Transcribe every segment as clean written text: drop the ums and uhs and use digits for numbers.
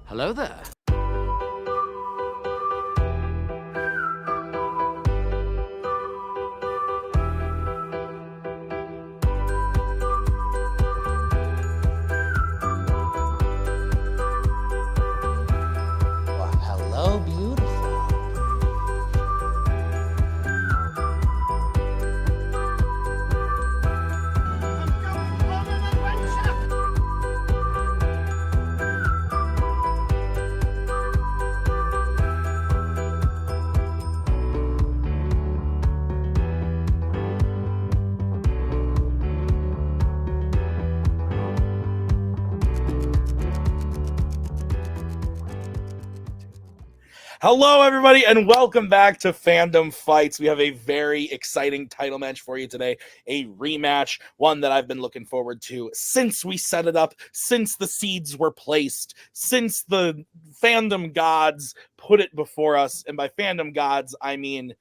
Hello there. Hello, beautiful. Hello, everybody, and welcome back to Fandom Fights. We have a very exciting title match for you today, a rematch, one that I've been looking forward to since we set it up, since the seeds were placed, since the fandom gods put it before us. And by fandom gods, I mean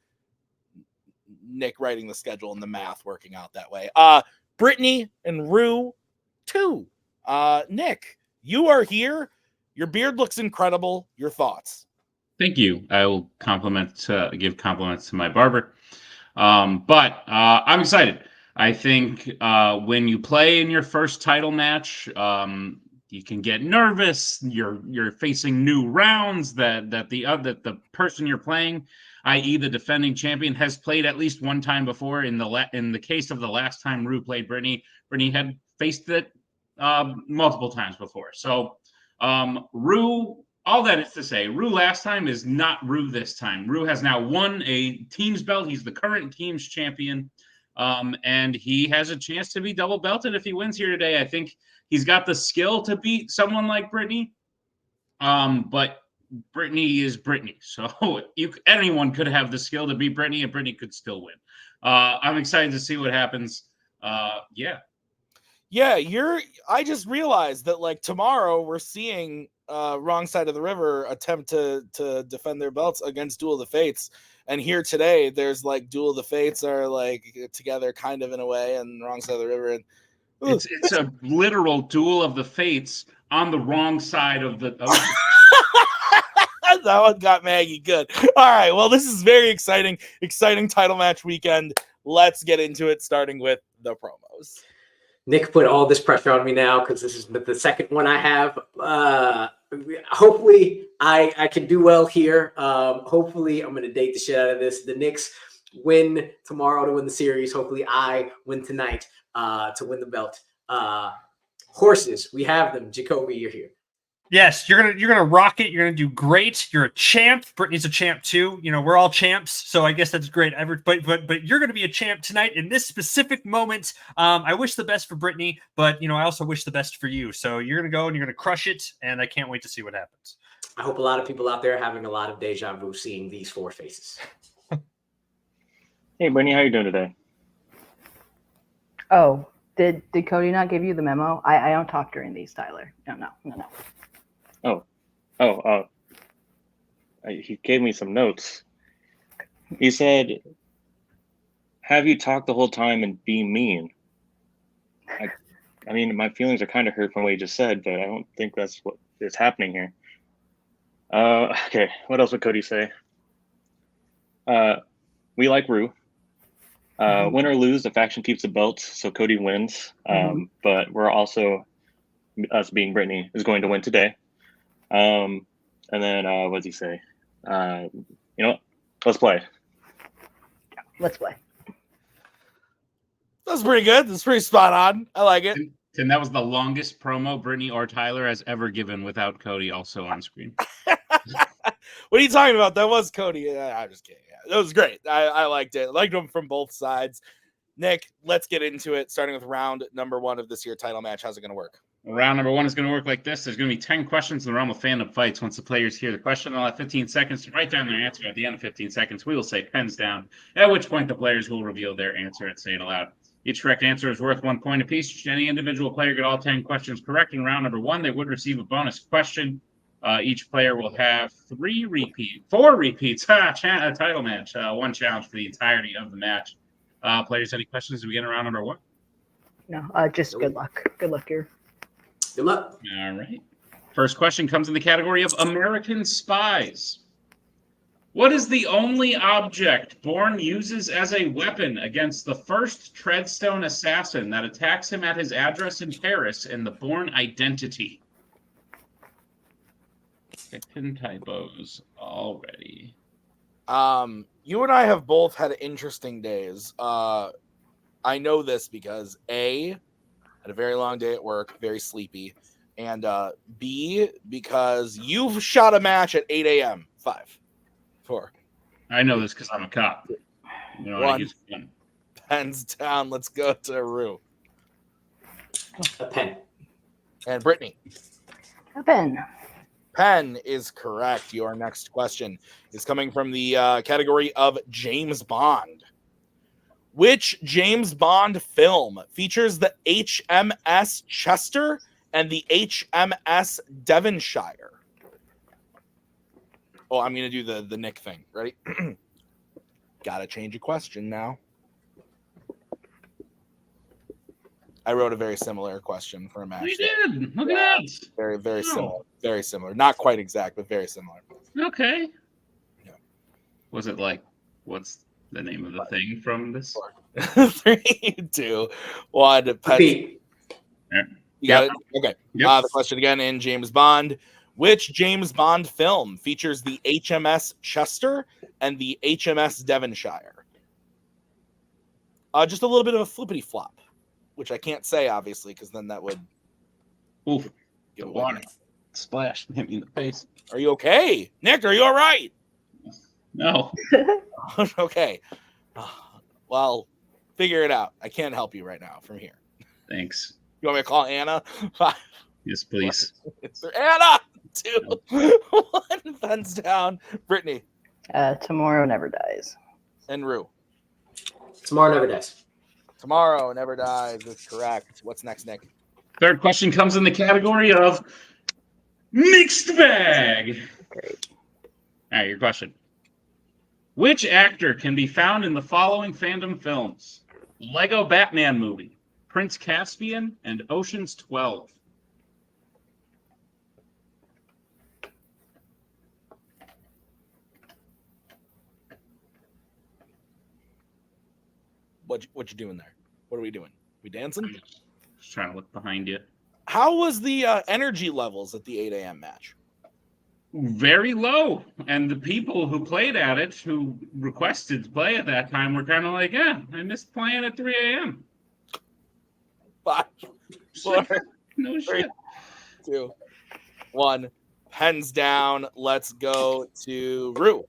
Nick writing the schedule and the math working out that way. Brittani and Rue, too. Nick, you are here. Your beard looks incredible. Your thoughts? Thank you. I will give compliments to my barber. But I'm excited. I think when you play in your first title match, you can get nervous. You're facing new rounds that the person you're playing, i.e. the defending champion, has played at least one time before. In the case of the last time Rue played Brittani had faced it multiple times before. So Rue. All that is to say, Rue last time is not Rue this time. Rue has now won a team's belt. He's the current team's champion, and he has a chance to be double belted if he wins here today. I think he's got the skill to beat someone like Brittani, but Brittani is Brittani. So anyone could have the skill to beat Brittani, and Brittani could still win. I'm excited to see what happens. Yeah, I just realized that, like, tomorrow we're seeing Wrong Side of the River attempt to defend their belts against Duel of the Fates, and here today there's like Duel of the Fates are like together kind of in a way, and Wrong Side of the River, and it's a literal Duel of the Fates on the wrong side of the ocean. That one got Maggie good. All right, well, this is very exciting title match weekend. Let's get into it, starting with the promos. Nick put all this pressure on me now because this is the second one I have. Hopefully I can do well here. Hopefully I'm going to date the shit out of this. The Knicks win tomorrow to win the series. Hopefully I win tonight to win the belt. Horses, we have them. Jacoby, you're here. Yes, you're gonna rock it. You're gonna do great. You're a champ. Brittany's a champ too. You know, we're all champs, so I guess that's great. But you're gonna be a champ tonight in this specific moment. I wish the best for Brittani, but I also wish the best for you. So you're gonna go and you're gonna crush it, and I can't wait to see what happens. I hope a lot of people out there are having a lot of deja vu seeing these four faces. Hey, Brittani, how you doing today? Oh, did Cody not give you the memo? I don't talk during these, Tyler. No. He gave me some notes. He said, have you talked the whole time and be mean? I mean, my feelings are kind of hurt from what he just said, but I don't think that's what is happening here. Okay, what else would Cody say? We like Rue. Win or lose, the faction keeps the belt, so Cody wins. But we're also, us being Brittani, is going to win today. And then what does he say? Let's play. Let's play. That's pretty good. That's pretty spot on. I like it. And that was the longest promo Brittani or Tyler has ever given without Cody also on screen. What are you talking about? That was Cody. Yeah, I'm just kidding. Yeah, that was great. I liked it. I liked them from both sides. Nick, let's get into it, starting with round number 1 of this year's title match. How's it going to work? Round number 1 is going to work like this. There's going to be 10 questions in the realm of Fandom Fights. Once the players hear the question, they'll have 15 seconds to write down their answer. At the end of 15 seconds, we will say pens down, at which point the players will reveal their answer and say it aloud. Each correct answer is worth 1 point apiece. Should any individual player get all 10 questions correct in round number 1, they would receive a bonus question. Each player will have 4 repeats. Title match. 1 challenge for the entirety of the match. Players, any questions as we get in round number 1? No, just good luck. Good luck here. Good luck. All right. First question comes in the category of American spies. What is the only object Bourne uses as a weapon against the first Treadstone assassin that attacks him at his address in Paris in the Bourne Identity? Pin typos already. You and I have both had interesting days. I know this because A, had a very long day at work, very sleepy, and B, because you've shot a match at 8 a.m. 5, 4. I know this because I'm a cop. You know, One. I use pen. Pens down. Let's go to Rue. A pen. And Brittany. A pen. Pen is correct. Your next question is coming from the category of James Bond. Which James Bond film features the HMS Chester and the HMS Devonshire? Oh, I'm going to do the Nick thing. Ready? Got to change a question now. I wrote a very similar question for a match. We did. Look at that. Very, very Oh. similar. Very similar. Not quite exact, but very similar. Okay. Yeah. Was it like, what's the name of the thing from this? 3, 2, 1. Repeat. You got it? Okay. Yep. The question again in James Bond. Which James Bond film features the HMS Chester and the HMS Devonshire? Just a little bit of a flippity flop, which I can't say, obviously, because then that would Oof. get Water. Splash. Hit me in the face. Are you okay? Nick, are you all right? No. Okay. Well, figure it out. I can't help you right now from here. Thanks. You want me to call Anna? Yes, please. Anna! 2, 1. Pens down. Brittany Tomorrow never dies. and Rue. Tomorrow never dies. Tomorrow never dies is correct. What's next, Nick? Third question comes in the category of mixed bag. Great. All right, your question. Which actor can be found in the following fandom films? Lego Batman movie, Prince Caspian, and Ocean's 12. What you doing there? What are we doing? We dancing? Just trying to look behind you. How was the energy levels at the 8 a.m. match? Very low. And the people who played at it, who requested to play at that time, were kind of like, yeah, I missed playing at 3 a.m. 5, 4, No 3, shit. 2, 1. Pens down. Let's go to Rue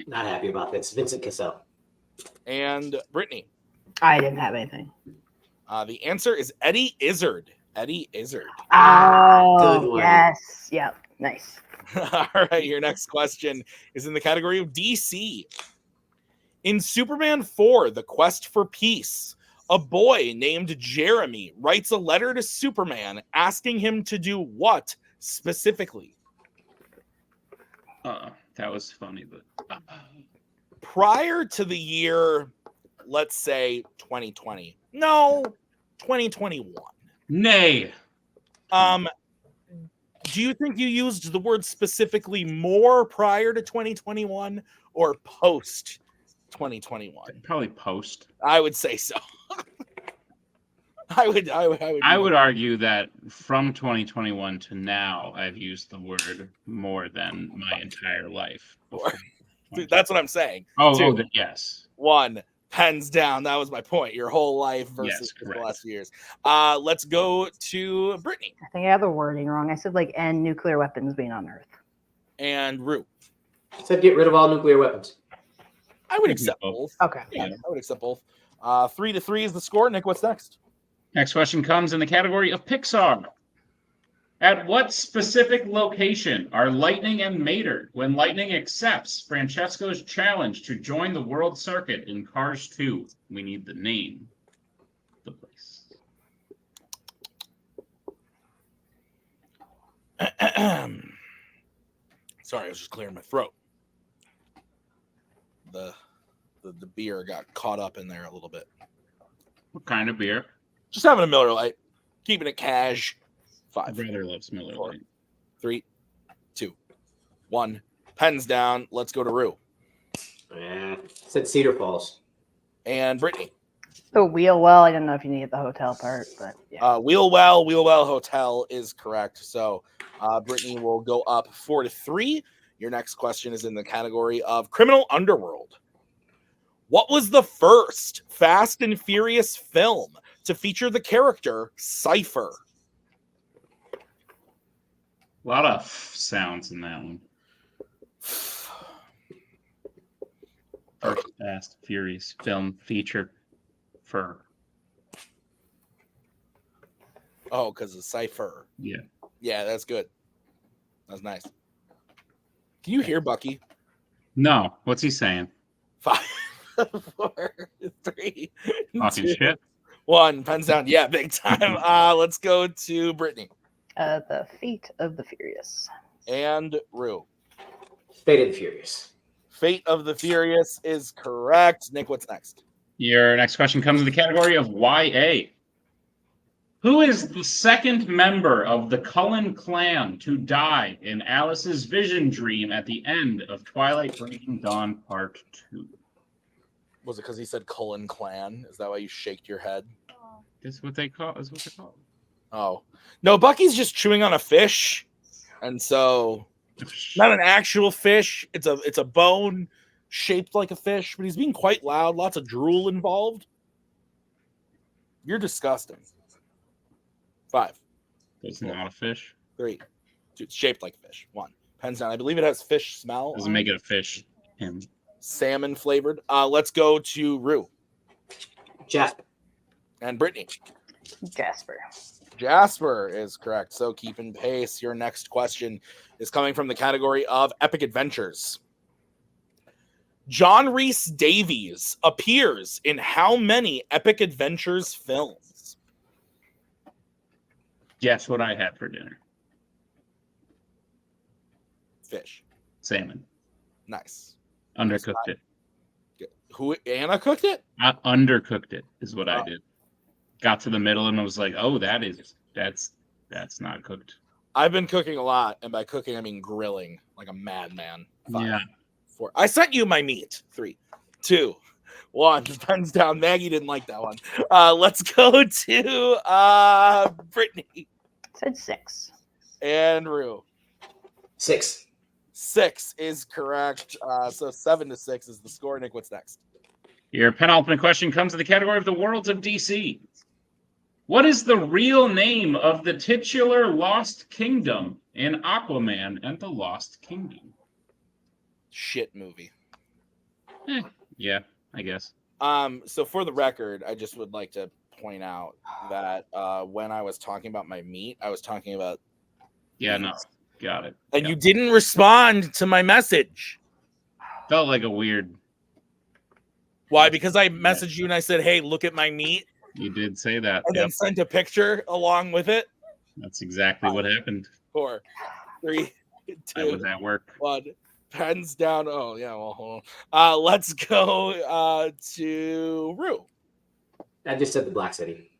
Not happy about this. Vincent Cassell. and Brittany. I didn't have anything. The answer is Eddie Izzard. Eddie Izzard. Oh, good one. yes. Yep. Nice. All right, your next question is in the category of DC. In Superman 4, The Quest for Peace, a boy named Jeremy writes a letter to Superman asking him to do what specifically? That was funny, but Prior to the year, let's say 2020. No, 2021. nay. Do you think you used the word specifically more prior to 2021 or post 2021? Probably post. I would say so. I would argue that from 2021 to now, I've used the word more than my entire life. Dude, that's what I'm saying. Oh, 2, yes. 1. Pens down. That was my point. Your whole life versus Yes, the correct. last few years. Let's go to Brittany I think I have the wording wrong. I said like end nuclear weapons being on Earth. and Rue. Said get rid of all nuclear weapons. I would accept both. Okay. Yeah, I would accept both. 3-3 is the score. Nick, what's next? Next question comes in the category of Pixar. At what specific location are Lightning and Mater when Lightning accepts Francesco's challenge to join the world circuit in Cars 2? We need the name of the place. Sorry, I was just clearing my throat. The beer got caught up in there a little bit. What kind of beer? Just having a Miller Lite, keeping it cash. 5. Brother loves Miller Lite. 3, 2, 1. Pens down. Let's go to Rue. Said Cedar Falls. And Brittany. So Wheelwell, I don't know if you need the hotel part, but yeah. Wheelwell Hotel is correct. So Brittany will go up 4-3. Your next question is in the category of criminal underworld. What was the first Fast and Furious film to feature the character Cypher? A lot of sounds in that one. First Fast Furious film feature for. Oh, because of Cypher. Yeah. Yeah, that's good. That's nice. Can you hear Bucky? No. What's he saying? 5, 4, 3, Talking 2, shit. 1. Pens down. Yeah, big time. Let's go to Brittany. The Fate of the Furious. And Rue. Fate of the Furious. Fate of the Furious is correct. Nick, what's next? Your next question comes in the category of YA. Who is the second member of the Cullen clan to die in Alice's vision dream at the end of Twilight Breaking Dawn Part 2? Was it because he said Cullen clan? Is that why you shaked your head? That's what they call. Is what they call. Oh. No, Bucky's just chewing on a fish. And so not an actual fish. It's a bone shaped like a fish, but he's being quite loud. Lots of drool involved. You're disgusting. 5. It's not a fish. 3, 2. It's shaped like a fish. 1. Pens down. I believe it has fish smell. Doesn't make it a fish. Him. Salmon flavored. Let's go to Rue. Jasper. And Brittany. Jasper. Jasper is correct. So keeping pace. Your next question is coming from the category of epic adventures. John Rhys Davies appears in how many epic adventures films? Guess what I had for dinner? Fish. Salmon. Nice. Undercooked it. Who? Anna cooked it? I undercooked it is what I did. Got to the middle and I was like, oh, that's not cooked. I've been cooking a lot, and by cooking I mean grilling like a madman. 5, Yeah. 4. I sent you my meat. 3, 2, 1. Pens down. Maggie didn't like that one. Let's go to Brittany. Said 6. And Rue. 6. 6 is correct. So 7-6 is the score. Nick, what's next? Your penultimate question comes to the category of the worlds of DC. What is the real name of the titular Lost Kingdom in Aquaman and the Lost Kingdom? Shit movie. Yeah, I guess. So for the record, I just would like to point out that when I was talking about my meat, I was talking about Yeah, no. Got it. and you didn't respond to my message. Felt like a weird. Why? Because I messaged you and I said, "Hey, look at my meat," You did say that. and then sent a picture along with it. That's exactly what happened. 4, 3, I 2, was at work. 1. Pens down. Oh yeah. Well, hold on. Let's go to Rue. I just said the Black City.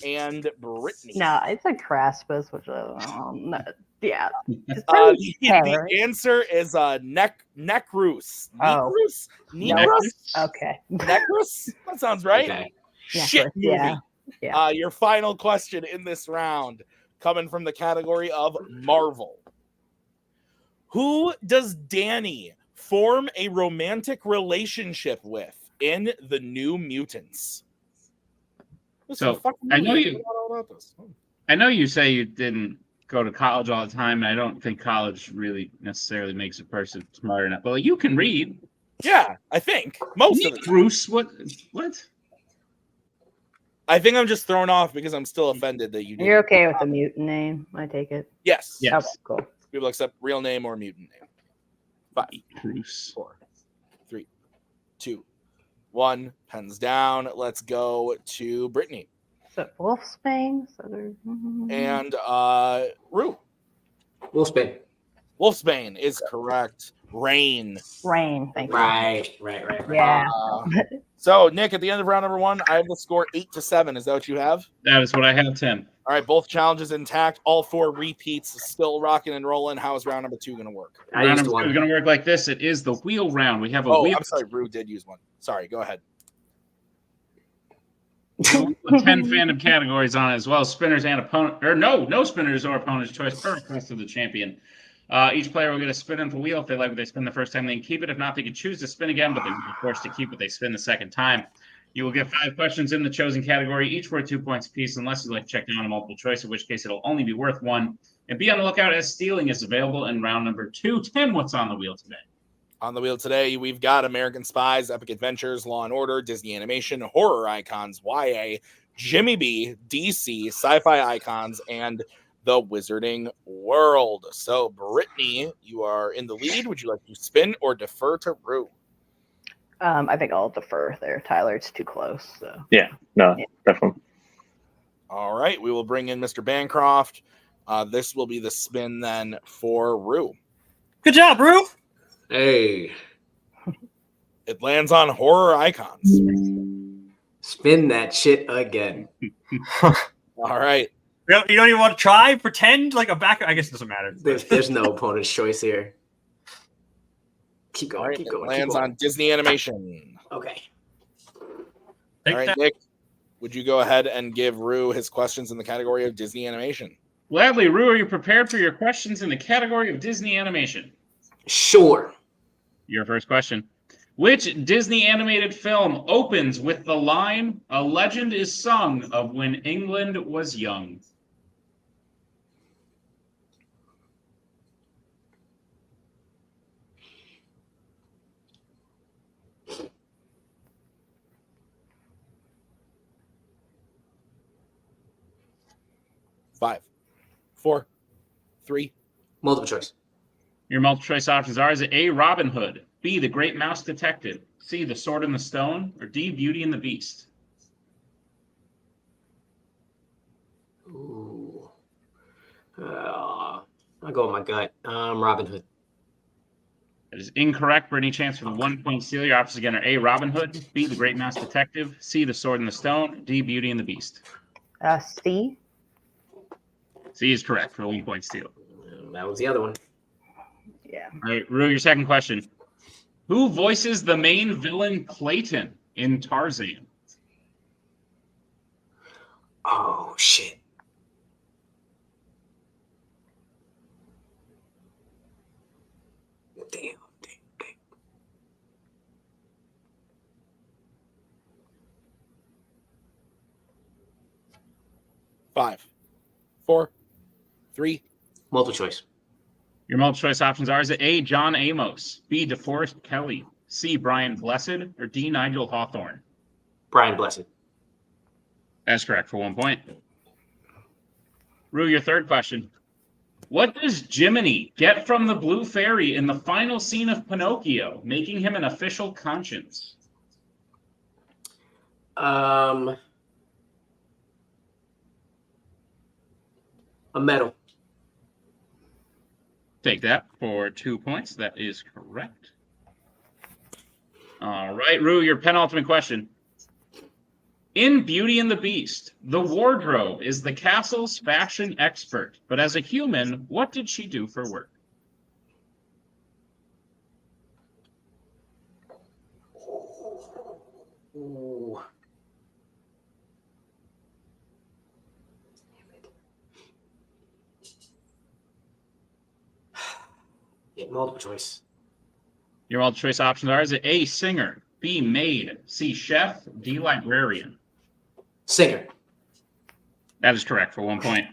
And Brittany. No, it's a Craspus, which no, yeah. It's The answer is Necrus. Oh. Necrus? Necrus? Okay. Necrus? That sounds right. Okay. Shit movie. Yeah. Yeah. Your final question in this round, coming from the category of Marvel. Who does Danny form a romantic relationship with in The New Mutants? So, I know you say you didn't go to college all the time, and I don't think college really necessarily makes a person smart enough. But like, you can read. Yeah, I think most of it. Bruce, what? I think I'm just thrown off because I'm still offended that you did. You're okay with the mutant name, I take it. Yes. Yes. Okay, cool. People accept real name or mutant name. 5, Bruce. 4, 3, 2, 1. Pens down. Let's go to Brittany. So Wolfsbane. And Rue. Wolfsbane. Wolfsbane is correct. Rain. Rain. Thank you. Right. Yeah. So, Nick, at the end of round number 1, I have the score 8-7. Is that what you have? That is what I have, Tim. All right, both challenges intact. All 4 repeats still rocking and rolling. How is round number 2 going to work? I Round used number 2 one. is going to work like this. It is the wheel round. We have a Oh, wheel. I'm sorry. Rue did use one. Sorry, go ahead. With 10 fandom categories on it as well. Spinners and opponent, or no spinners or opponent's choice per request of the champion. Each player will get a spin on the wheel. If they like what they spin the first time, they can keep it. If not, they can choose to spin again, but they will be forced to keep what they spin the second time. You will get 5 questions in the chosen category, each worth 2 points apiece, unless you like to check down a multiple choice, in which case it'll only be worth 1. And be on the lookout as stealing is available in round number 2. Tim, what's on the wheel today? On the wheel today, we've got American Spies, Epic Adventures, Law and Order, Disney Animation, Horror Icons, YA, Jimmy B, DC, Sci-Fi Icons, and The Wizarding World. So, Brittani, you are in the lead. Would you like to spin or defer to Rue? I think I'll defer there, Tyler. It's too close. So Definitely. All right, we will bring in Mr. Bancroft. This will be the spin then for Rue. Good job, Rue. Hey, It lands on Horror Icons. spin that shit again. All right. You don't even want to try? Pretend like a back. I guess it doesn't matter. There's no opponent's choice here. Keep All going. right. Keep It going. lands on Disney Animation. Okay. Take All right, that. Nick, would you go ahead and give Rue his questions in the category of Disney Animation? Gladly, Rue, are you prepared for your questions in the category of Disney animation? Sure. Your first question. Which Disney animated film opens with the line, "A legend is sung of when England was young"? Five, 4, 3. Multiple choice. Your multiple choice options are: is it A, Robin Hood, B, The Great Mouse Detective, C, The Sword and the Stone, or D, Beauty and the Beast? Ooh. I'll go with my gut. Robin Hood. That is incorrect. For any chance for the 1 point steal, your options again are A, Robin Hood, B, The Great Mouse Detective, C, The Sword and the Stone, D, Beauty and the Beast. C. C is correct for the 1 point steal. That was the other one. Yeah. All right, Rue, your second question. Who voices the main villain Clayton in Tarzan? Oh, shit. Damn. 5, 4, 3. Multiple choice. Your multiple choice options are: is it A, John Amos, B, DeForest Kelly, C, Brian Blessed, or D, Nigel Hawthorne? Brian Blessed. That's correct for 1 point. Rue, your third question. What does Jiminy get from the Blue Fairy in the final scene of Pinocchio, making him an official conscience? A medal. Take that for 2 points. That is correct. All right, Rue, your penultimate question. In Beauty and the Beast, the wardrobe is the castle's fashion expert, but as a human, what did she do for work? Ooh. Yeah, multiple choice. Your multiple choice options are: is it A, singer, B, maid, C, chef, D, librarian? Singer. That is correct for 1 point.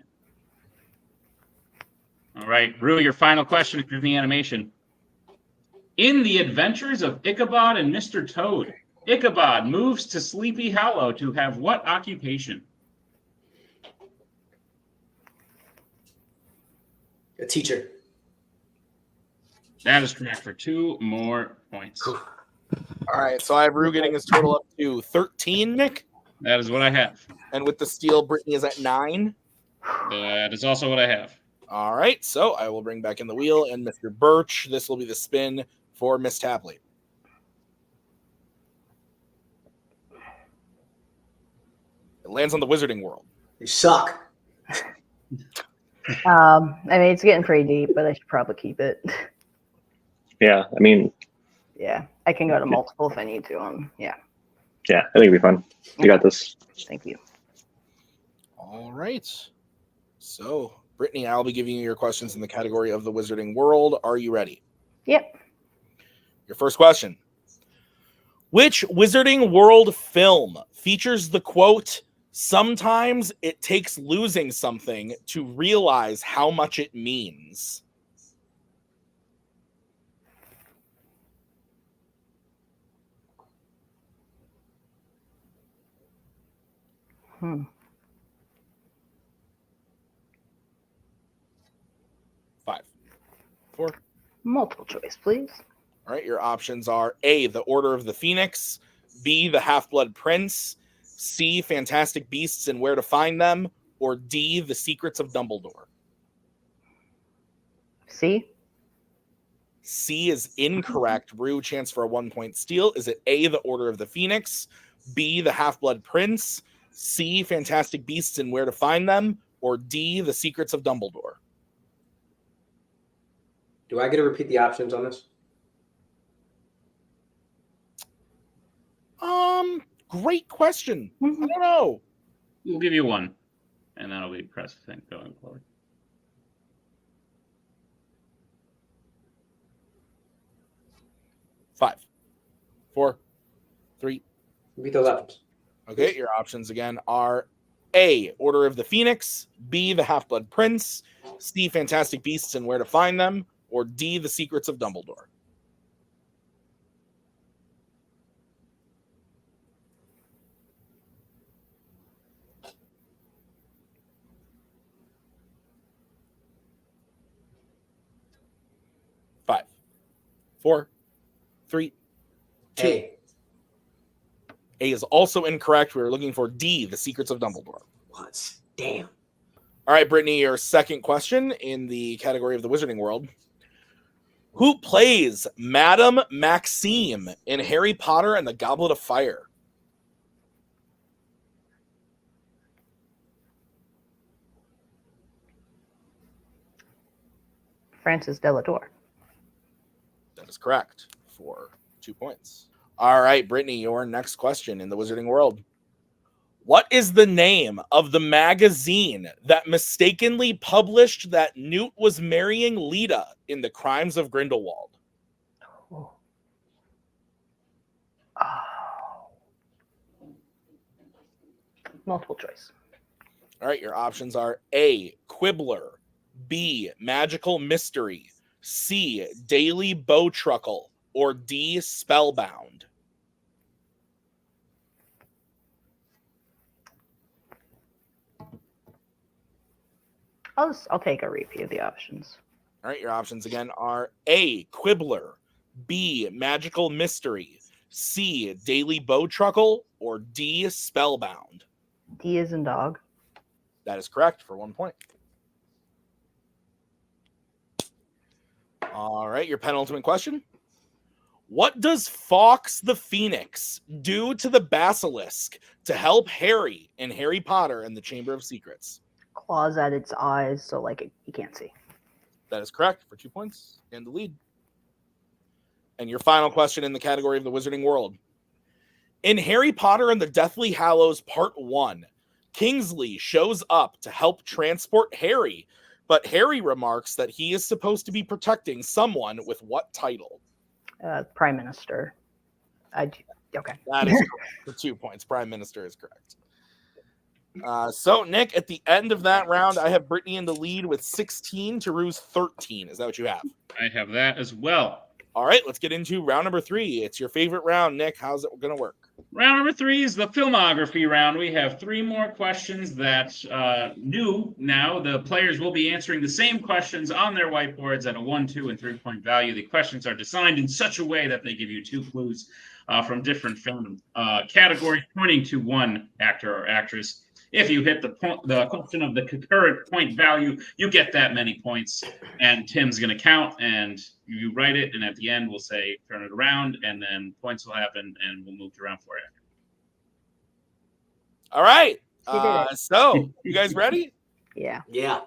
All right, Rue, your final question is the animation. In The Adventures of Ichabod and Mr. Toad, Ichabod moves to Sleepy Hollow to have what occupation? A teacher. That is correct for 2 more points. All right, so I have Rue getting his total up to 13, Nick. That is what I have. And with the steal, Brittani is at 9. That is also what I have. All right, so I will bring back in the wheel and Mr. Birch. This will be the spin for Miss Tapley. It lands on the Wizarding World. You suck. I mean, it's getting pretty deep, but I should probably keep it. Yeah, I mean, Yeah, I can go to multiple if I need to. Yeah, yeah, I think it'll be fun. You got this. thank you. All right. So, Brittany, I'll be giving you your questions in the category of the Wizarding World. Are you ready? Yep. Your first question. Which Wizarding World film features the quote, "Sometimes it takes losing something to realize how much it means"? Hmm. Five, four. Multiple choice, please. All right, your options are A, The Order of the Phoenix, B, The Half-Blood Prince, C, Fantastic Beasts and Where to Find Them, or D, The Secrets of Dumbledore. C. C is incorrect. Rue, chance for a 1-point steal. Is it A, The Order of the Phoenix, B, The Half-Blood Prince, C, Fantastic Beasts and Where to Find Them, or D, The Secrets of Dumbledore? Do I get to repeat the options on this? Great question. I Mhm. don't know. We'll give you one, and that'll be precedent going forward. Five, four, three. Repeat those options. Okay, your options again are A, Order of the Phoenix, B, The Half-Blood Prince, C, Fantastic Beasts and Where to Find Them, or D, The Secrets of Dumbledore. Five, four, three, two. A. A is also incorrect. We were looking for D, The Secrets of Dumbledore. What? Damn. All right, Brittany, your second question in the category of the Wizarding World. Who plays Madame Maxime in Harry Potter and the Goblet of Fire? Francis Delador. That is correct for 2 points. All right, Brittany, your next question in the Wizarding World. What is the name of the magazine that mistakenly published that Newt was marrying Lita in The Crimes of Grindelwald? Oh. Multiple choice. All right, your options are A, Quibbler, B, Magical Mystery, C, Daily Bowtruckle, or D, Spellbound. I'll take a repeat of the options. All right, your options again are A, Quibbler, B, Magical Mystery, C, Daily Bowtruckle, or D, Spellbound. D is in dog. That is correct for 1 point. All right, your penultimate question. What does Fawkes the Phoenix do to the basilisk to help Harry in Harry Potter and the Chamber of Secrets? Claws at its eyes, so like you can't see. That is correct for 2 points and the lead. And your final question in the category of the Wizarding World. In Harry Potter and the Deathly Hallows Part 1, Kingsley shows up to help transport Harry, but Harry remarks that he is supposed to be protecting someone with what title? Prime Minister. Okay. That is correct for 2 points. Prime Minister is correct. So, Nick, at the end of that round, I have Brittany in the lead with 16 to Rue's 13. Is that what you have? I have that as well. All right, let's get into round number 3. It's your favorite round, Nick. How's it going to work? Round number 3 is the filmography round. We have 3 more questions that new now. The players will be answering the same questions on their whiteboards at a 1, 2, and 3-point value. The questions are designed in such a way that they give you 2 clues from different film categories pointing to one actor or actress. If you hit the question of the concurrent point value, you get that many points. And Tim's going to count, and you write it, and at the end we'll say turn it around, and then points will happen, and we'll move to round 4 after. All right. You did it. So, you guys ready? Yeah. Yeah.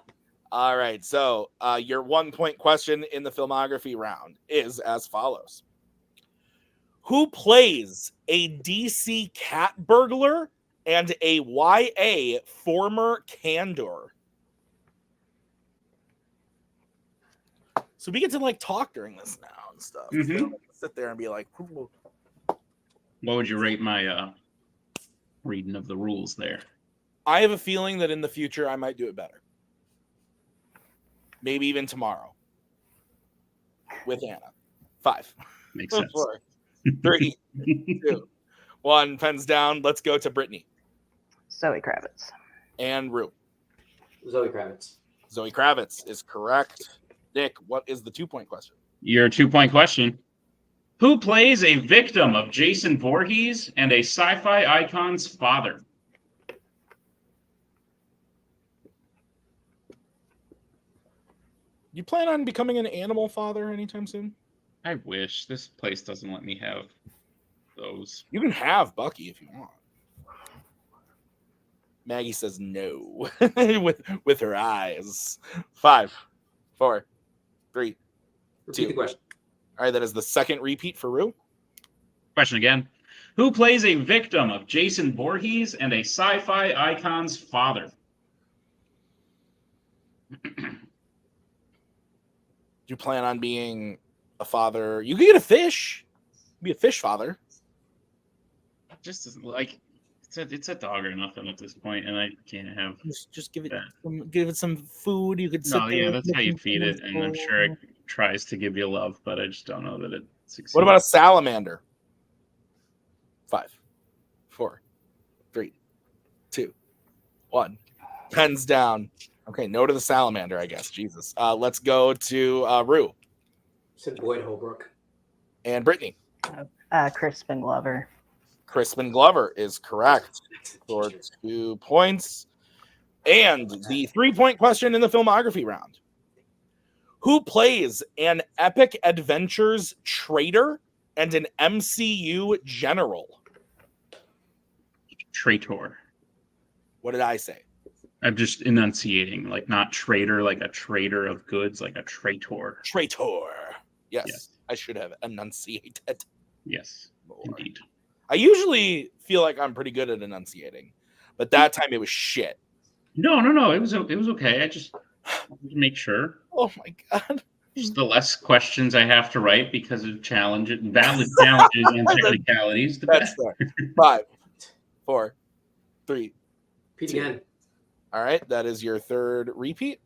All right. So your 1-point question in the filmography round is as follows. Who plays a DC cat burglar and a YA former candor? So we get to like talk during this now and stuff. Mhm. We don't have to sit there and be like, "Ooh." What would you rate my reading of the rules there? I have a feeling that in the future I might do it better. Maybe even tomorrow with Anna. 5, Makes sense. 4, 3, 2, 1. Pens down. Let's go to Brittani Zoe Kravitz. and Rue. Zoe Kravitz. Zoe Kravitz is correct. Nick, what is the 2-point question? Your 2-point question. Who plays a victim of Jason Voorhees and a sci-fi icon's father? You plan on becoming an animal father anytime soon? I wish. This place doesn't let me have those. You can have Bucky if you want. Maggie says no with her eyes. 5, 4, 3. Repeat the question. All right, that is the second repeat for Rue. Question again. Who plays a victim of Jason Voorhees and a sci-fi icon's father? You plan on being a father? You could get a fish. Be a fish father. Just like it's a dog or nothing at this point, and I can't have. Just give it that. give it some food. You could sit No, there yeah, and that's lick how you and feed it, and I'm sure it feed. tries to give you love, but I just don't know that it succeeds. What about a salamander? 5, 4, 3, 2, 1. Pens down. Okay, no to the salamander, I guess. Jesus. Let's go to Rue Said Boyd Holbrook. and Brittani. Crispin Glover. Crispin Glover is correct for 2 points. And the 3-point question in the filmography round. Who plays an Epic Adventures traitor and an MCU general? Traitor. What did I say? I'm just enunciating, like not traitor, like a trader of goods, like a traitor. Traitor. Yes, Yes. I should have enunciated Yes, more. indeed. I usually feel like I'm pretty good at enunciating, but that time it was shit. No. It was okay. I just wanted to make sure. Oh my god. Just the less questions I have to write because of valid challenges and technicalities. The That's better. fair. 5, 4, 3. Repeat again. All right, that is your third repeat.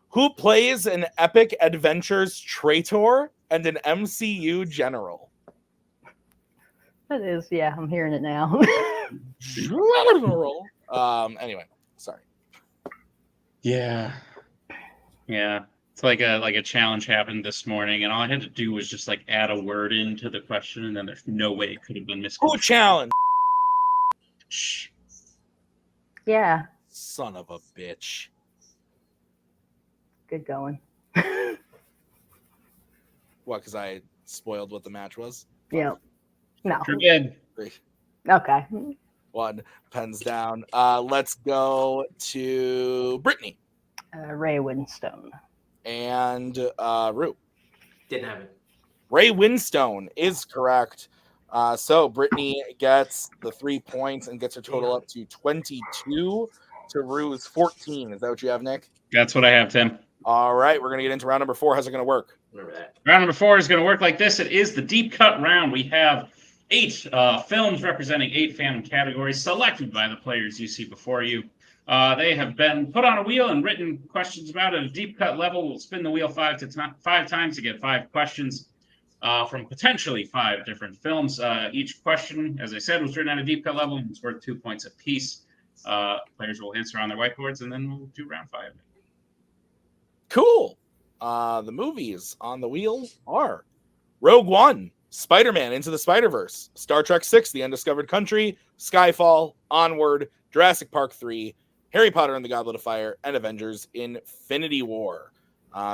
Who plays an Epic Adventures traitor and an MCU general? That is, yeah, I'm hearing it now. Anyway, sorry. Yeah. It's like a challenge happened this morning, and all I had to do was just like add a word into the question, and then there's no way it could have been Who misconstrued. challenged? Shh. Yeah, Son of a bitch. good going. What, because I spoiled what the match was? Yeah. No. You're good. 3, Okay. 1. Pens down. Let's go to Brittani Ray Winstone. and Rue. Didn't have it. Ray Winstone is correct. So Brittani gets the 3 points and gets her total up to 22 to Rue's 14. Is that what you have, Nick? That's what I have, Tim. All right, we're going to get into round number 4. How's it going to work? Remember that. Round number 4 is going to work like this. It is the deep cut round. We have 8 films representing 8 fandom categories selected by the players you see before you. They have been put on a wheel and written questions about at a deep cut level. We'll spin the wheel 5 times to get 5 questions from potentially 5 different films. Each question, as I said, was written at a deep cut level. It's worth 2 points apiece. Players will answer on their whiteboards, and then we'll do round 5. Cool. The movies on the wheel are Rogue One, Spider-Man Into the Spider-Verse, Star Trek VI, The Undiscovered Country, Skyfall, Onward, Jurassic Park 3, Harry Potter and the Goblet of Fire, and Avengers Infinity War.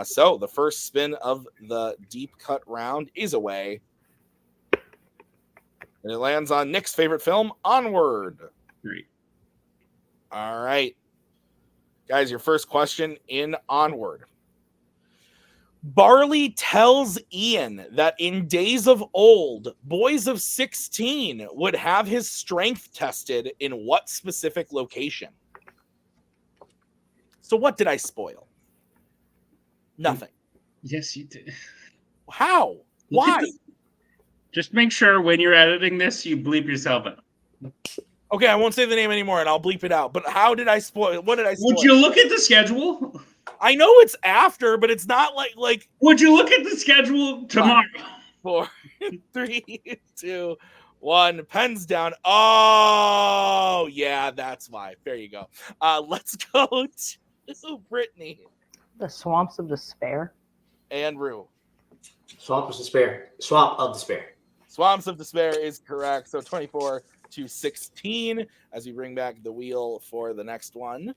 So the first spin of the deep cut round is away. And it lands on Nick's favorite film, Onward. Great. All right. Guys, your first question in Onward. Barley tells Ian that in days of old, boys of 16 would have his strength tested in what specific location? So what did I spoil? Nothing. Yes, you did. How? Why? Just make sure when you're editing this, you bleep yourself out. Okay, I won't say the name anymore and I'll bleep it out. But how did I spoil? What did I spoil? Would you look at the schedule? I know it's after, but it's not like. Would you look at the schedule tomorrow? 4, 3, 2, 1. Pens down. Oh, yeah, that's why. There you go. Let's go to Brittani The Swamps of Despair. and Rue. Swamp of Despair. Swamp of Despair. Swamps of Despair is correct. So 24-16 as we bring back the wheel for the next one.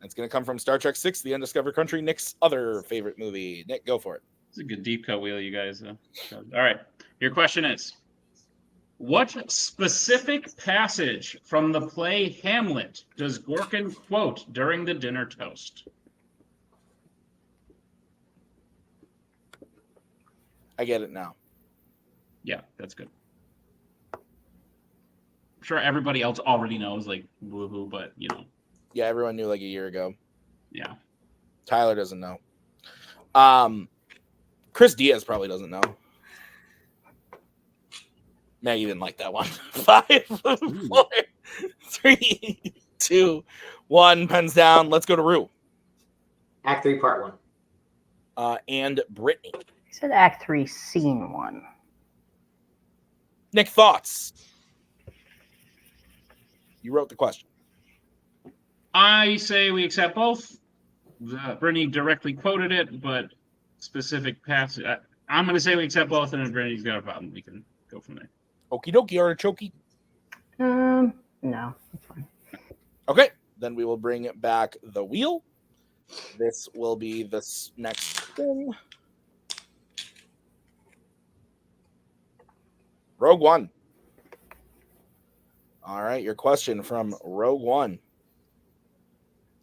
It's going to come from Star Trek 6, The Undiscovered Country, Nick's other favorite movie. Nick, go for it. It's a good deep cut wheel, you guys. All right. Your question is, what specific passage from the play Hamlet does Gorkin quote during the dinner toast? I get it now. Yeah, that's good. I'm sure everybody else already knows, like, woohoo, but, you know. Yeah, everyone knew like a year ago. Yeah. Tyler doesn't know. Chris Diaz probably doesn't know. Maggie didn't like that one. 5, 4, 3, 2, 1. Pens down. Let's go to Rue. Act 3, Part 1. And Brittani. He said Act 3, Scene 1. Nick, thoughts? You wrote the question. I say we accept both. Brittany directly quoted it, but specific passage. I'm going to say we accept both, and if Brittany's got a problem, we can go from there. Okie dokie, artichoke. No, that's fine. Okay, then we will bring back the wheel. This will be the next thing. Rogue One. All right, your question from Rogue One.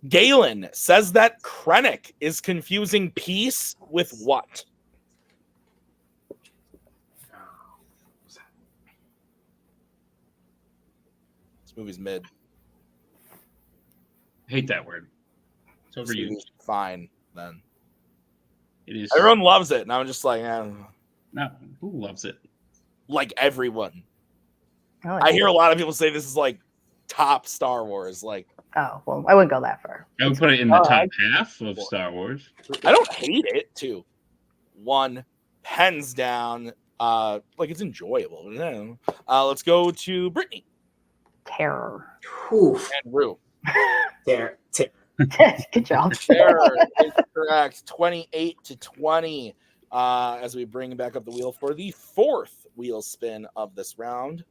Galen says that Krennic is confusing peace with what? This movie's mid. Hate that word. It's This overused. movie's fine, then. It is. Everyone loves it, and I'm just like, No, who loves it? like everyone. I like I it. hear a lot of people say this is like top Star Wars. Like, Oh, well, I wouldn't go that far. I would put it in the Oh, top half of Star Wars. I don't hate it, too. 1, pens down. Like, it's enjoyable. Let's go to Brittany Terror. Oof. and Rue. There. Good job. Terror is correct. 28-20 as we bring back up the wheel for the 4th wheel spin of this round.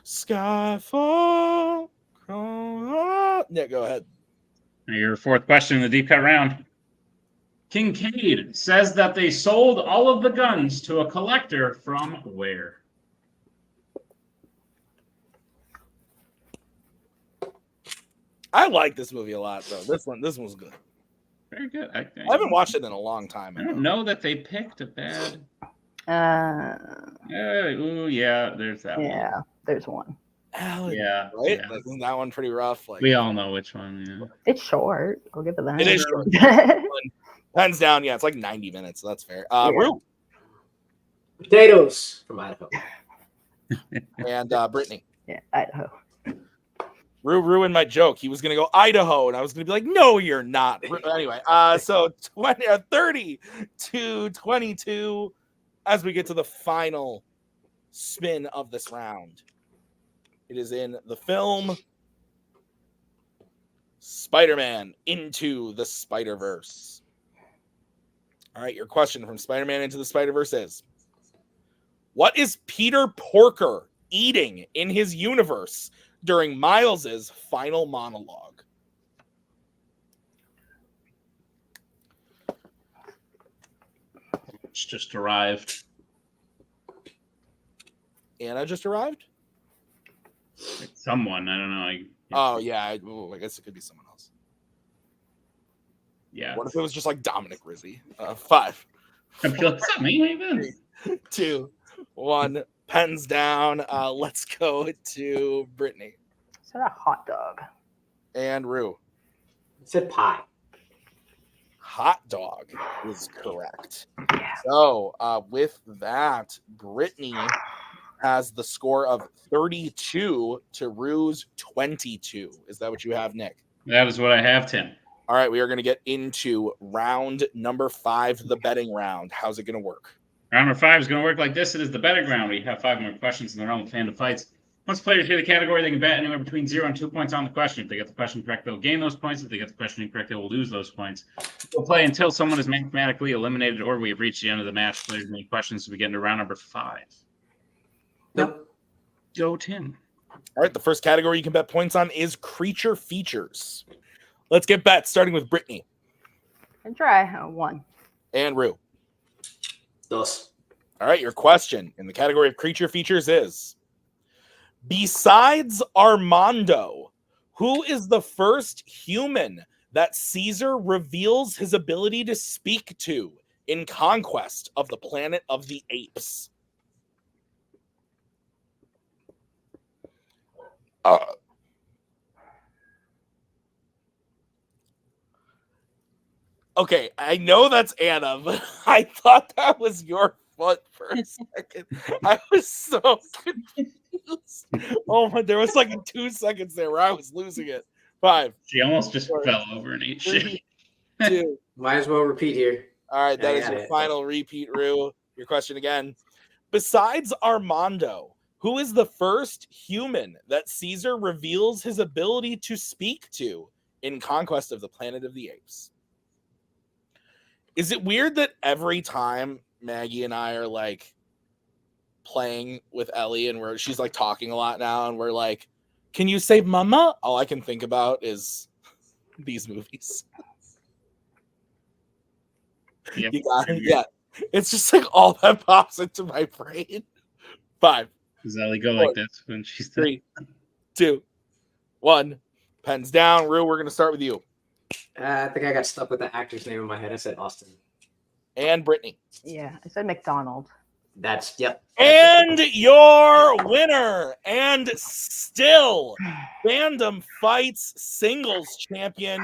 Skyfall. Yeah, go ahead. Your 4th question in the deep cut round. Kincaid says that they sold all of the guns to a collector from where? I like this movie a lot, though. This one's good. Very good. I haven't watched it in a long time. I don't know that they picked a bad. Uh, Yeah, there's that one. yeah, there's one. Alan, Yeah, right? yeah. Like, isn't that one pretty rough? Like, We all know which one. Yeah. It's short. I'll give it that. it is short. Pens down. Yeah, it's like 90 minutes. So that's fair. Yeah. Rue Potatoes from Idaho. and Brittany. Yeah, Idaho. Rue ruined my joke. He was going to go Idaho, and I was going to be like, no, you're not. Anyway, so 30-22 as we get to the final spin of this round. It is in the film Spider-Man Into the Spider-Verse. All right, your question from Spider-Man Into the Spider-Verse is, what is Peter Porker eating in his universe during Miles's final monologue? It's just arrived. Anna just arrived? Someone, I don't know. Oh, yeah. I guess it could be someone else. Yeah. What if it was just like Dominic Rizzi? 5. I feel like, what's up, man? How you been? 3, 2, 1. Pens down. Let's go to Brittani. Is that a hot dog? And Rue. I said pie. Hot dog is correct. Yeah. So with that, Brittani has the score of 32 to Rue's 22. Is that what you have, Nick? That is what I have, Tim. All right, we are going to get into round number 5, the betting round. How's it going to work? Round number 5 is going to work like this. It is the betting round. We have 5 more questions in the realm of Fandom Fights. Once players hear the category, they can bet anywhere between 0 and 2 points on the question. If they get the question correct, they'll gain those points. If they get the question incorrect, they will lose those points. We'll play until someone is mathematically eliminated or we have reached the end of the match. Players make questions, so we get into round number 5. Nope. Go, Tim. All right, the first category you can bet points on is creature features. Let's get bets, starting with Brittani. And try 1. And Rue. Dos. All right, your question in the category of creature features is, besides Armando, who is the first human that Caesar reveals his ability to speak to in Conquest of the Planet of the Apes? Okay, I know that's Anna, but I thought that was your foot for a second. I was so confused. Oh my, there was like 2 seconds there where I was losing it. 5. She almost just 4, fell over and ate shit. 3, 2. Might as well repeat here. All right, that I is got your it. final repeat, Rue. Your question again. Besides Armando, who is the first human that Caesar reveals his ability to speak to in Conquest of the Planet of the Apes? Is it weird that every time Maggie and I are like playing with Ellie and she's like talking a lot now and we're like, can you say mama? All I can think about is these movies. Yep. You got it? Yeah. It's just like all that pops into my brain. 5. Does Ellie go 4, like this when she's 3, 2, 1. Pens down. Rue, we're going to start with you. I think I got stuck with the actor's name in my head. I said Austin. And Brittani. Yeah, I said McDonald. That's, yep. And your winner, and still Fandom Fights singles champion,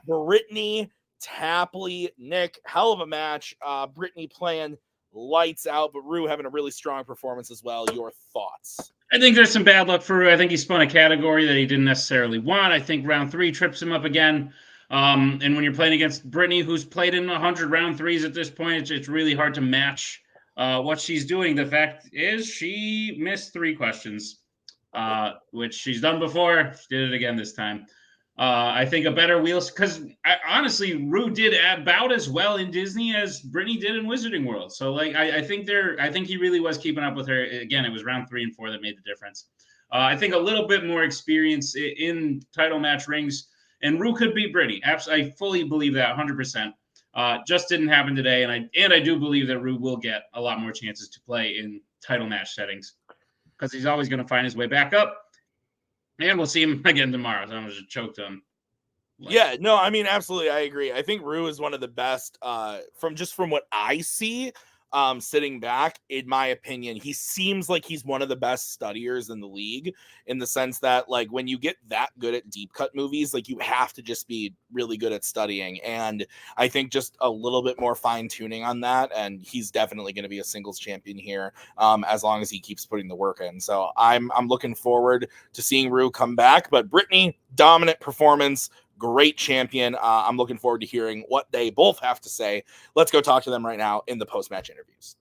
Brittani Tapley. Nick, hell of a match. Brittani playing lights out, but Rue having a really strong performance as well. Your thoughts? I think there's some bad luck for Rue. I think he spun a category that he didn't necessarily want. I think round 3 trips him up again. And when you're playing against Brittani, who's played in 100 round 3s at this point, it's really hard to match what she's doing. The fact is she missed 3 questions, which she's done before. She did it again this time. I think a better wheels, because honestly, Rue did about as well in Disney as Brittani did in Wizarding World. So like, I think he really was keeping up with her. Again, it was round 3 and 4 that made the difference. I think a little bit more experience in title match rings, and Rue could beat Brittani. I fully believe that 100%. Just didn't happen today, and I do believe that Rue will get a lot more chances to play in title match settings because he's always going to find his way back up. And we'll see him again tomorrow. So I'm just choked on. Yeah, no, I mean, absolutely. I agree. I think Rue is one of the best from what I see, sitting back, in my opinion. He seems like he's one of the best studiers in the league, in the sense that, like, when you get that good at deep cut movies, like, you have to just be really good at studying. And I think just a little bit more fine tuning on that. And he's definitely going to be a singles champion here, as long as he keeps putting the work in. So I'm looking forward to seeing Rue come back. But Brittani, dominant performance. Great champion. I'm looking forward to hearing what they both have to say. Let's go talk to them right now in the post-match interviews.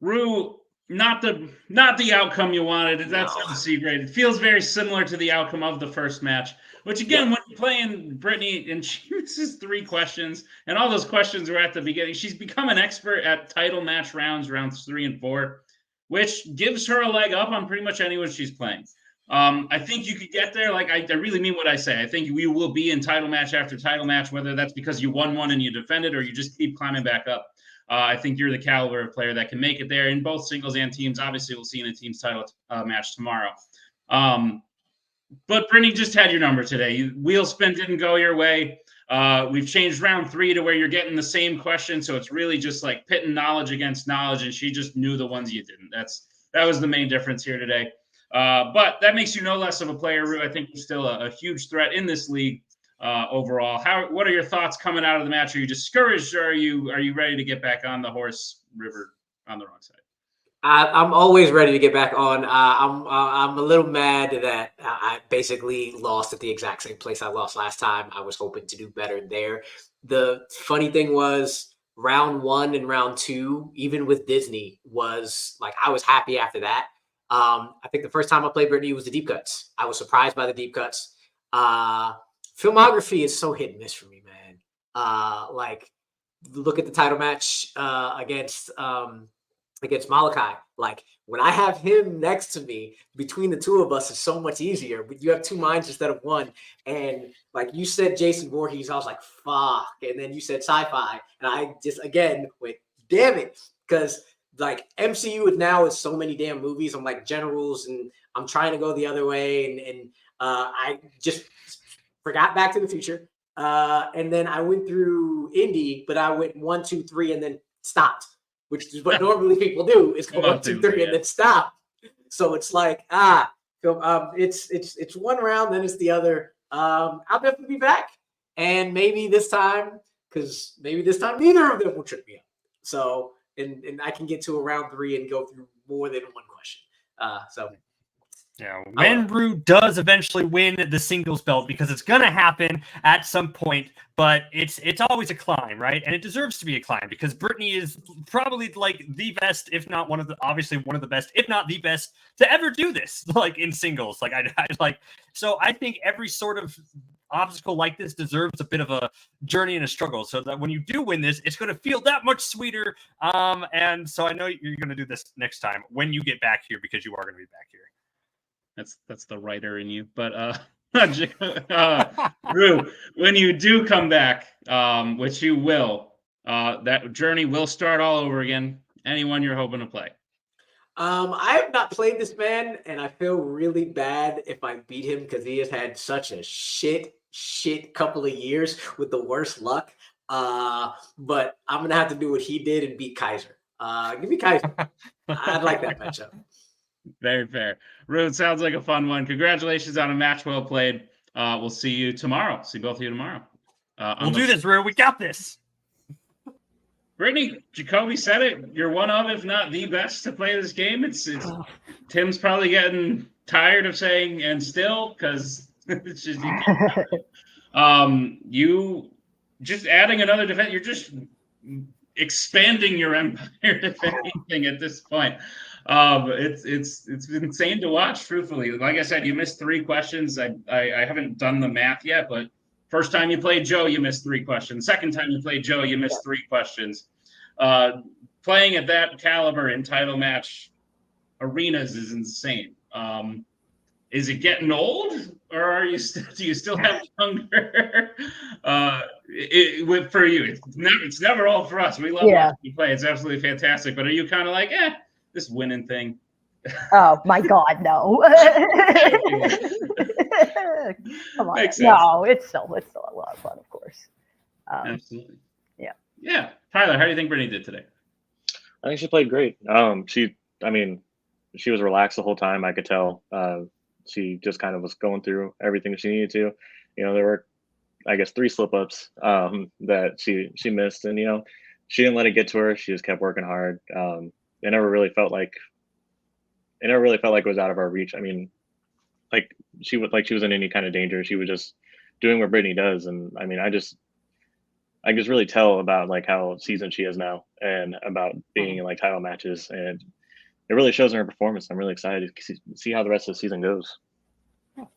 Rue, not the outcome you wanted. That's no secret. It feels very similar to the outcome of the first match, which again, when you're playing Brittani and she misses 3 questions, and all those questions were at the beginning, she's become an expert at title match rounds 3 and 4, which gives her a leg up on pretty much anyone she's playing. I think you could get there. Like, I really mean what I say. I think we will be in title match after title match, whether that's because you won one and you defended or you just keep climbing back up. I think you're the caliber of player that can make it there in both singles and teams. Obviously, we'll see in a team's title match tomorrow. But Brittani just had your number today. Wheel spin didn't go your way. We've changed round 3 to where you're getting the same question, so it's really just like pitting knowledge against knowledge, and she just knew the ones you didn't. That was the main difference here today. But that makes you no less of a player, Rue. I think you're still a huge threat in this league overall. What are your thoughts coming out of the match? Are you discouraged, or are you ready to get back on the horse river on the wrong side? I'm always ready to get back on. I'm a little mad that I basically lost at the exact same place I lost last time. I was hoping to do better there. The funny thing was round 1 and round 2, even with Disney, was like I was happy after that. I think the first time I played Brittani was the deep cuts. I was surprised by the deep cuts. Filmography is so hit and miss for me, man. Like look at the title match against Malachi. Like when I have him next to me, between the two of us, it's so much easier. But you have 2 minds instead of one. And like you said, Jason Voorhees, I was like, fuck. And then you said sci-fi, and I just again went, damn it, because like MCU now is so many damn movies. I'm like Generals, and I'm trying to go the other way, and I just forgot Back to the Future. And then I went through Indy, but I went 1, 2, 3, and then stopped, which is what normally people do, is go 1, 2, 3, and then stop. So it's like, it's one round, then it's the other. I'll definitely be back. And maybe this time, neither of them will trip me up. So, and I can get to a round 3 and go through more than one question. Yeah, when Rue does eventually win the singles belt, because it's going to happen at some point, but it's always a climb, right? And it deserves to be a climb, because Brittani is probably like the best, if not one of the best, if not the best to ever do this, like in singles. Like so I think every sort of obstacle like this deserves a bit of a journey and a struggle, so that when you do win this, it's going to feel that much sweeter. And so I know you're going to do this next time when you get back here, because you are going to be back here. That's the writer in you. But Rue, when you do come back, which you will, that journey will start all over again. Anyone you're hoping to play? I have not played this man, and I feel really bad if I beat him, because he has had such a shit couple of years with the worst luck. But I'm gonna have to do what he did and beat Kaiser. Give me Kaiser. I'd like that matchup. Very fair. Rue, it sounds like a fun one. Congratulations on a match well played. We'll see you tomorrow. See both of you tomorrow. We'll do this, Rue. We got this. Brittani, Jacoby said it. You're one of, if not the best to play this game. It's Tim's probably getting tired of saying "and still," because it's just you just adding another defense. You're just expanding your empire, if anything, at this point. It's insane to watch, truthfully. Like I said, you missed 3 questions. I haven't done the math yet, but first time you played Joe, you missed 3 questions. Second time you played Joe, you missed 3 questions. Playing at that caliber in title match arenas is insane. Is it getting old, or do you still have hunger? For you, it's never old for us. We love watching you play. It's absolutely fantastic. But are you kind of like, this winning thing? Oh my God, no! Come on, no, it's still a lot of fun, of course. Absolutely. Yeah. Tyler, how do you think Brittani did today? I think she played great. She was relaxed the whole time. I could tell. She just kind of was going through everything she needed to. There were, I guess, 3 slip-ups that she missed, and she didn't let it get to her. She just kept working hard. It never really felt like it was out of our reach. I mean, she was in any kind of danger. She was just doing what Brittani does, and I mean, I just really tell about how seasoned she is now, and about being in title matches, and it really shows in her performance. I'm really excited to see how the rest of the season goes.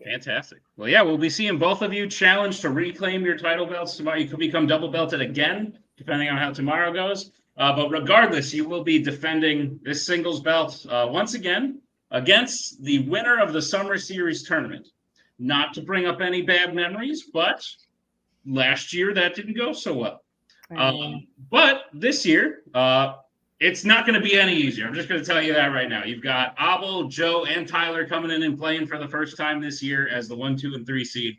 Fantastic. Well, yeah, we'll be seeing both of you challenged to reclaim your title belts tomorrow. You could become double belted again, depending on how tomorrow goes. But regardless, you will be defending this singles belt once again against the winner of the Summer Series tournament. Not to bring up any bad memories, but last year that didn't go so well. But this year, it's not going to be any easier. I'm just going to tell you that right now. You've got Abel, Joe, and Tyler coming in and playing for the first time this year as the 1, 2, and 3 seed.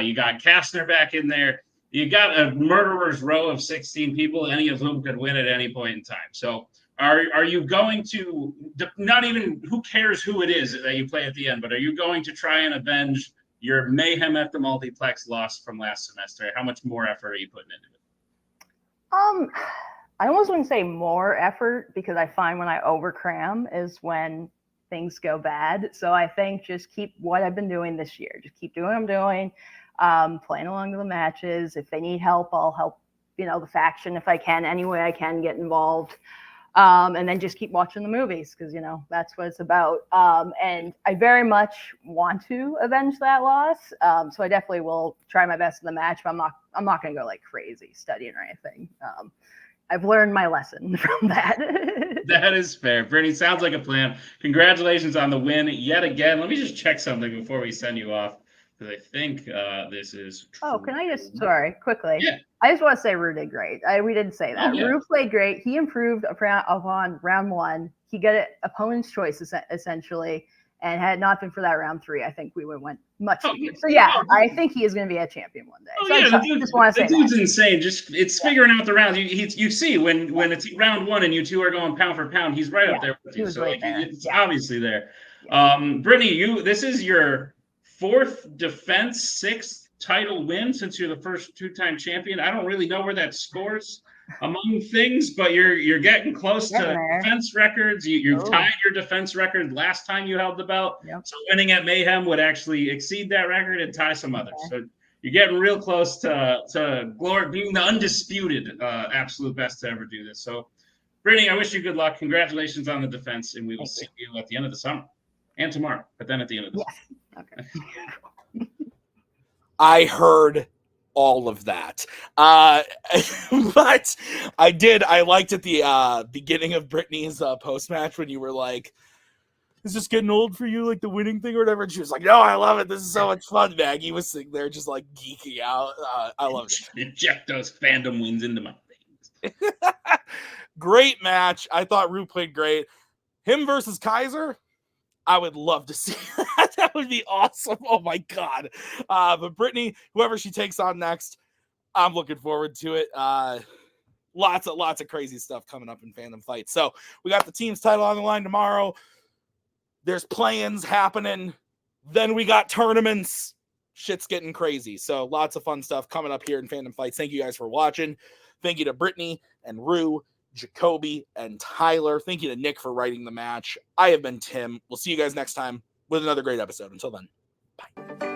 You got Kastner back in there. You got a murderer's row of 16 people, any of whom could win at any point in time. So are you going to, not even, who cares who it is that you play at the end, but are you going to try and avenge your mayhem at the multiplex loss from last semester? How much more effort are you putting into it? I almost wouldn't say more effort, because I find when I overcram is when things go bad. So I think just keep what I've been doing this year. Just keep doing what I'm doing, playing along to the matches. If they need help, I'll help, the faction if I can, any way I can get involved. And then just keep watching the movies, because, that's what it's about. And I very much want to avenge that loss. So I definitely will try my best in the match, but I'm not going to go like crazy studying or anything. I've learned my lesson from that. That is fair. Brittany, sounds like a plan. Congratulations on the win yet again. Let me just check something before we send you off, because I think this is true. Oh, can I just, sorry, quickly? Yeah. I just want to say Rue did great. We didn't say that. Oh, yeah. Rue played great. He improved upon round 1. He got an opponent's choice, essentially. And had it not been for that round 3, I think we would have went much deeper. So yeah, I think he is going to be a champion one day. Oh, so yeah, I just want to say the dude's that. insane. It's figuring out the rounds. You see when it's round 1 and you two are going pound for pound, he's right up there with you. So right there. it's obviously there. Brittany, this is your 4th defense, 6th title win since you're the first 2-time champion. I don't really know where that scores among things, but you're getting close to defense records. You've tied your defense record last time you held the belt. Yep. So winning at Mayhem would actually exceed that record and tie some others. So you're getting real close to glory, being the undisputed absolute best to ever do this. So Brittany, I wish you good luck. Congratulations on the defense, and we will see you at the end of the summer and tomorrow, but then at the end of the summer. Okay. I heard all of that. But I liked at the beginning of Brittany's post-match when you were like, is this getting old for you, like the winning thing or whatever? And she was like, no, I love it. This is so much fun. Maggie was sitting there just like geeking out. I love it. Inject those fandom wins into my veins. Great match. I thought Rue played great. Him versus Kaiser, I would love to see that. That would be awesome. Oh my God. But Brittany, whoever she takes on next, I'm looking forward to it. Lots of crazy stuff coming up in Fandom Fights. So we got the team's title on the line tomorrow. There's play-ins happening. Then we got tournaments. Shit's getting crazy. So lots of fun stuff coming up here in Fandom Fights. Thank you guys for watching. Thank you to Brittany and Rue, Jacoby, and Tyler. Thank you to Nick for writing the match. I have been Tim. We'll see you guys next time with another great episode. Until then, bye.